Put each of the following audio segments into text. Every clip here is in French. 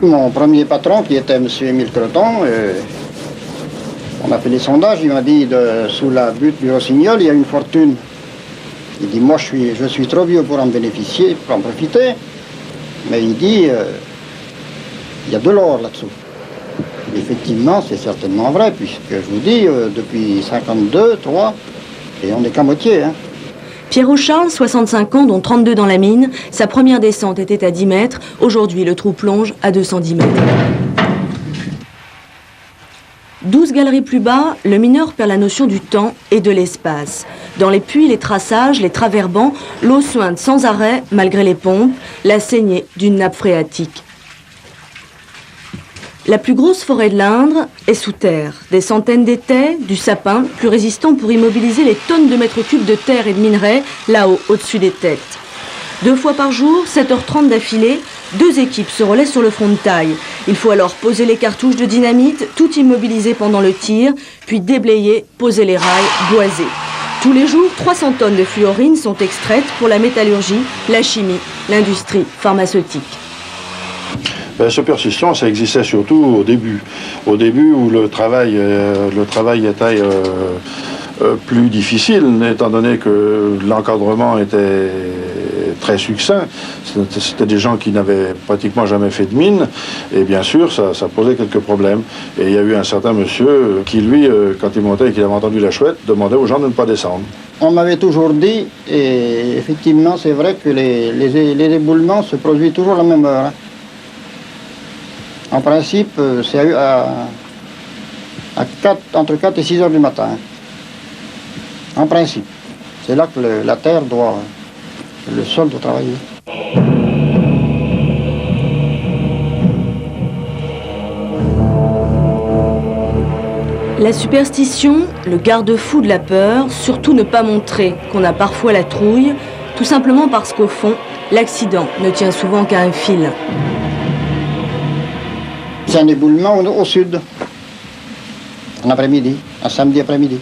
Mon premier patron, qui était M. Émile Creton, on a fait des sondages, il m'a dit, sous la butte du Rossignol, il y a une fortune. Il dit, moi je suis trop vieux pour en bénéficier, pour en profiter, mais il dit, il y a de l'or là-dessous. Effectivement, c'est certainement vrai, puisque je vous dis, depuis 52, 3, et on n'est qu'à moitié. Hein. Pierrot Charles, 65 ans, dont 32 dans la mine, sa première descente était à 10 mètres. Aujourd'hui, le trou plonge à 210 mètres. 12 galeries plus bas, le mineur perd la notion du temps et de l'espace. Dans les puits, les traçages, les traverbans, l'eau suinte sans arrêt, malgré les pompes, la saignée d'une nappe phréatique. La plus grosse forêt de l'Indre est sous terre. Des centaines d'étais, du sapin, plus résistant pour immobiliser les tonnes de mètres cubes de terre et de minerais, là-haut, au-dessus des têtes. 2 fois par jour, 7h30 d'affilée, 2 équipes se relaient sur le front de taille. Il faut alors poser les cartouches de dynamite, tout immobiliser pendant le tir, puis déblayer, poser les rails, boiser. Tous les jours, 300 tonnes de fluorine sont extraites pour la métallurgie, la chimie, l'industrie pharmaceutique. Ce persistant, ça existait surtout au début. Au début où le travail était plus difficile, étant donné que l'encadrement était très succinct. C'était des gens qui n'avaient pratiquement jamais fait de mine, et bien sûr, ça posait quelques problèmes. Et il y a eu un certain monsieur qui, lui, quand il montait et qu'il avait entendu la chouette, demandait aux gens de ne pas descendre. On m'avait toujours dit, et effectivement, c'est vrai que les éboulements se produisent toujours à la même heure. Hein. En principe, c'est entre 4 et 6 heures du matin. En principe. C'est là que la terre le sol doit travailler. La superstition, le garde-fou de la peur, surtout ne pas montrer qu'on a parfois la trouille, tout simplement parce qu'au fond, l'accident ne tient souvent qu'à un fil. C'est un éboulement au sud, en après-midi, un samedi après-midi.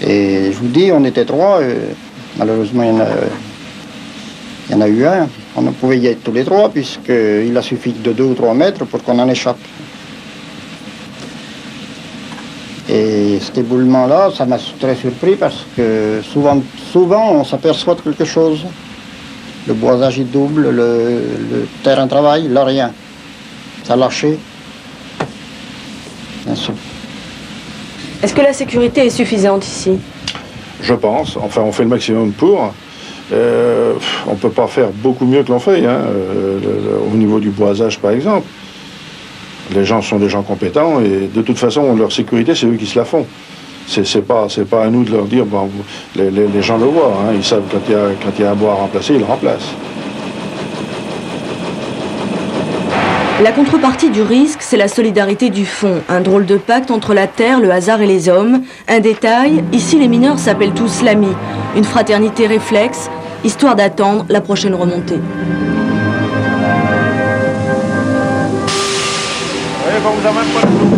Et je vous dis, on était 3, malheureusement il y en a eu un. On pouvait y être tous les 3, puisqu'il a suffi de 2 ou 3 mètres pour qu'on en échappe. Et cet éboulement-là, ça m'a très surpris parce que souvent on s'aperçoit de quelque chose. Le boisage est double, le terrain travaille, là rien. Ça a lâché. Bien sûr. Est-ce que la sécurité est suffisante ici? Je pense. Enfin, on fait le maximum pour. On ne peut pas faire beaucoup mieux que l'on fait, hein, au niveau du boisage, par exemple. Les gens sont des gens compétents et de toute façon, leur sécurité, c'est eux qui se la font. C'est pas à nous de leur dire, bon, les gens le voient, hein, ils savent quand il y a un bois à remplacer, ils le remplacent. La contrepartie du risque, c'est la solidarité du fond, un drôle de pacte entre la terre, le hasard et les hommes. Un détail, ici les mineurs s'appellent tous l'ami, une fraternité réflexe, histoire d'attendre la prochaine remontée. Oui, bon, vous avez même pas le